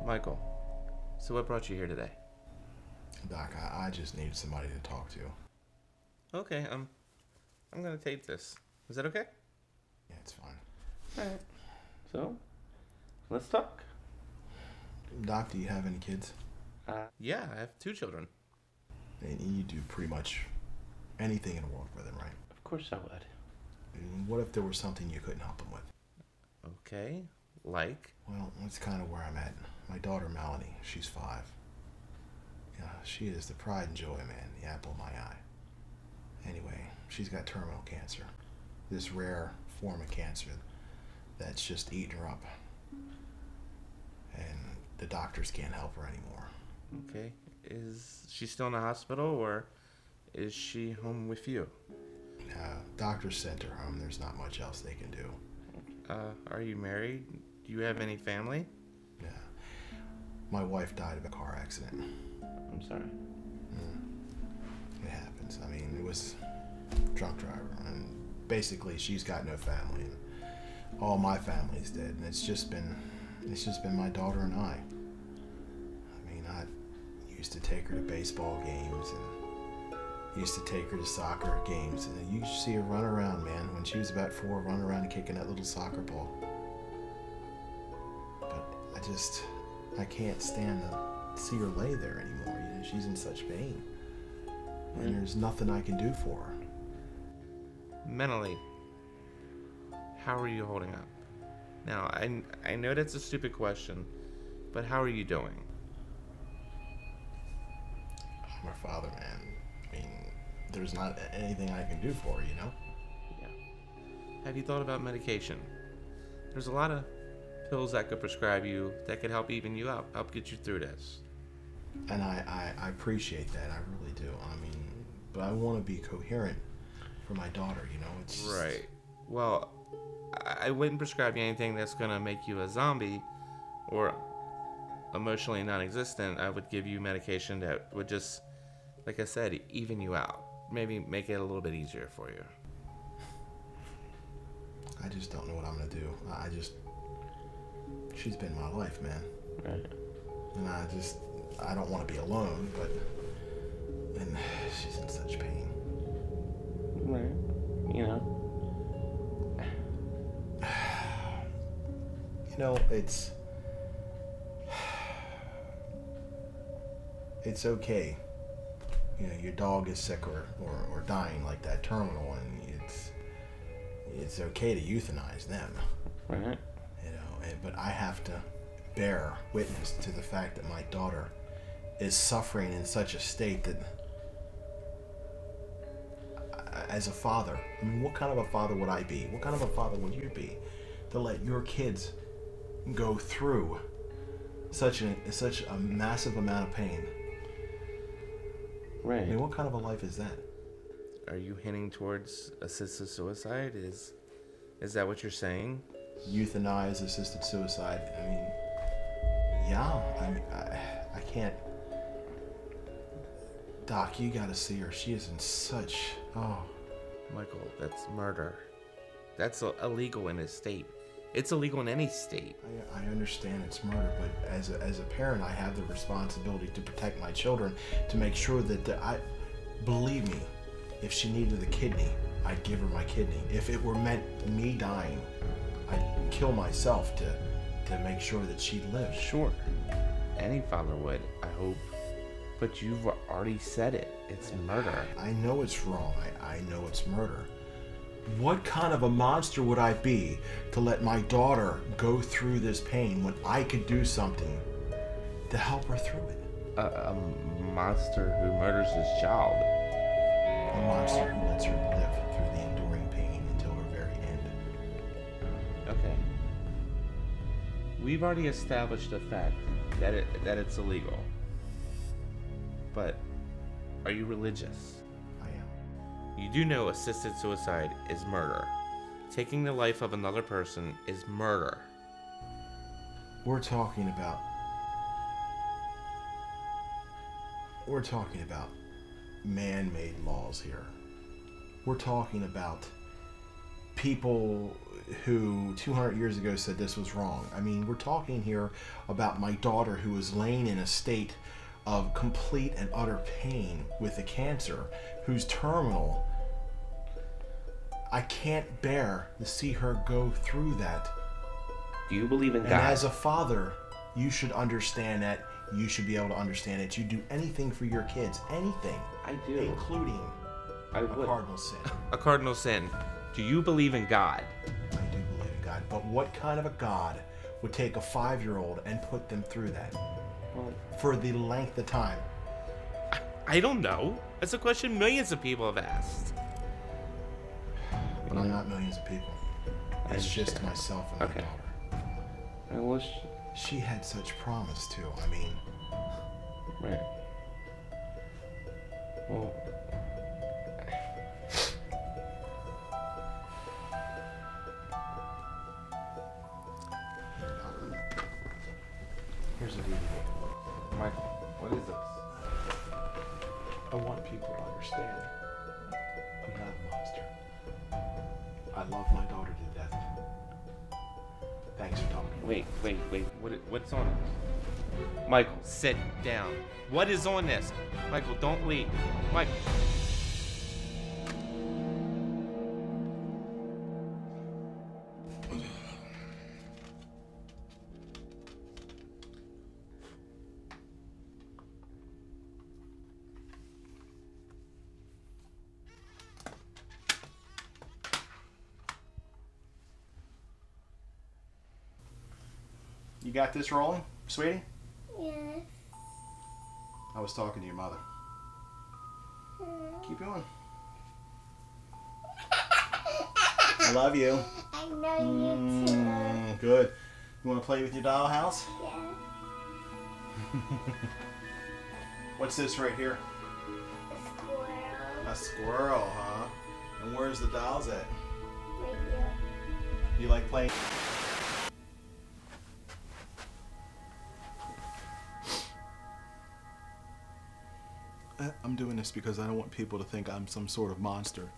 Michael, so what brought you here today? Doc, I just need somebody to talk to. Okay, I'm gonna tape this. Is that okay? Yeah, it's fine. Alright. So, let's talk. Doc, do you have any kids? Yeah, I have 2 children. And you do pretty much anything in the world for them, right? Of course I would. And what if there was something you couldn't help them with? Okay, like? Well, that's kind of where I'm at. My daughter, Melanie, she's 5. Yeah, she is the pride and joy, man, the apple of my eye. Anyway, she's got terminal cancer. This rare form of cancer that's just eating her up. And the doctors can't help her anymore. Okay, is she still in the hospital or is she home with you? Doctors sent her home. There's not much else they can do. Are you married? Do you have any family? Yeah. My wife died of a car accident. I'm sorry. It happens. I mean, it was drunk driver, and basically she's got no family, and all my family's dead, and it's just been my daughter and I. I mean, I used to take her to baseball games, and used to take her to soccer games, and you used to see her run around, man. When she was about 4, run around and kicking that little soccer ball. But I can't stand to see her lay there anymore. You know, she's in such pain. And there's nothing I can do for her. Mentally, how are you holding up? Now, I know that's a stupid question, but how are you doing? I'm her father, man. I mean, there's not anything I can do for her, you know? Yeah. Have you thought about medication? There's a lot of pills I could prescribe you that could help even you out, help get you through this. And I appreciate that, I really do. I mean, but I want to be coherent for my daughter, you know? It's Right. Well, I wouldn't prescribe you anything that's going to make you a zombie or emotionally non-existent. I would give you medication that would just, like I said, even you out. Maybe make it a little bit easier for you. I just don't know what I'm going to do. She's been my life, man. Right. And I don't want to be alone, and she's in such pain. Right. You know. You know, it's okay. You know, your dog is sick or dying like that terminal, and it's okay to euthanize them. Right. You know, but I have to bear witness to the fact that my daughter is suffering in such a state that, as a father, I mean, what kind of a father would I be? What kind of a father would you be to let your kids go through such a massive amount of pain? Right. I mean, what kind of a life is that? Are you hinting towards assisted suicide? Is that what you're saying? Euthanize, assisted suicide. I mean, yeah. I mean, I can't. Doc, you gotta see her. She is in such. Oh. Michael, that's murder. That's illegal in this state. It's illegal in any state. I understand it's murder, but as a parent, I have the responsibility to protect my children, to make sure that believe me, if she needed a kidney, I'd give her my kidney. If it were meant me dying, I'd kill myself to make sure that she lives. Sure. Any father would, I hope. But you've already said it. It's murder. I know it's wrong. I know it's murder. What kind of a monster would I be to let my daughter go through this pain when I could do something to help her through it? A monster who murders his child. A monster who lets her live through the enduring pain until her very end. Okay. We've already established the fact that it's illegal. But are you religious? I am. You do know assisted suicide is murder. Taking the life of another person is murder. We're talking about man-made laws here. We're talking about people who 200 years ago said this was wrong. I mean, we're talking here about my daughter who was laying in a state of complete and utter pain with a cancer, who's terminal. I can't bear to see her go through that. Do you believe in God? And as a father, you should understand that. You should be able to understand that you do anything for your kids. Anything. I do. Including I a would. cardinal sin. A cardinal sin. Do you believe in God? I do believe in God. But what kind of a God would take a 5-year-old and put them through that? Well, For the length of time? I don't know. That's a question millions of people have asked. But I'm not millions of people. It's just myself and my Okay. daughter. I wish. She had such promise too. I mean, Right. Well. here's a DVD. Michael, what is this? I want people to understand I'm not a monster. I love my daughter to death. Thanks for talking. Wait. What's on it? Michael. Sit down. What is on this? Michael, don't leave. Michael. You got this rolling, sweetie? Yes. I was talking to your mother. Keep going. I love you. I know you too. Good. You want to play with your dollhouse? Yes. What's this right here? A squirrel. A squirrel, huh? And where's the dolls at? Right here. You like playing? I'm doing this because I don't want people to think I'm some sort of monster.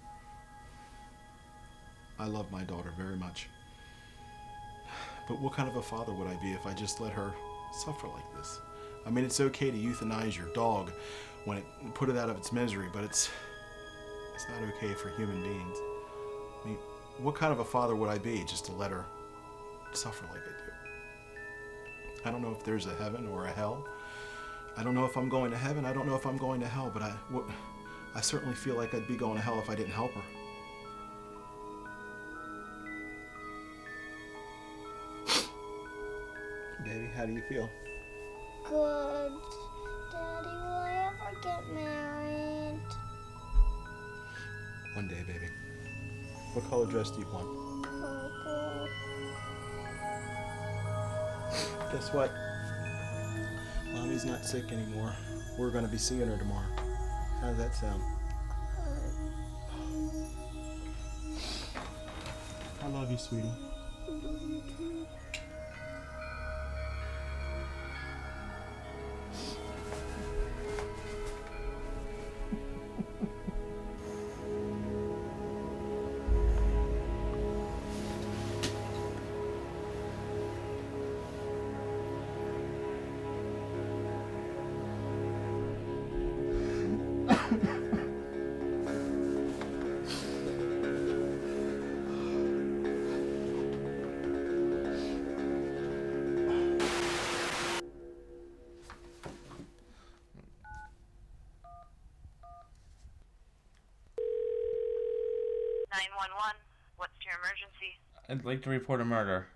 I love my daughter very much. But what kind of a father would I be if I just let her suffer like this? I mean, it's okay to euthanize your dog when it put it out of its misery, but it's not okay for human beings. I mean, what kind of a father would I be just to let her suffer like I do? I don't know if there's a heaven or a hell. I don't know if I'm going to heaven. I don't know if I'm going to hell, but I certainly feel like I'd be going to hell if I didn't help her. Baby, how do you feel? Good. Daddy, will I ever get married? One day, baby. What color dress do you want? Purple. Guess what? Mommy's not sick anymore. We're going to be seeing her tomorrow. How does that sound? I love you, sweetie. What's your emergency? I'd like to report a murder.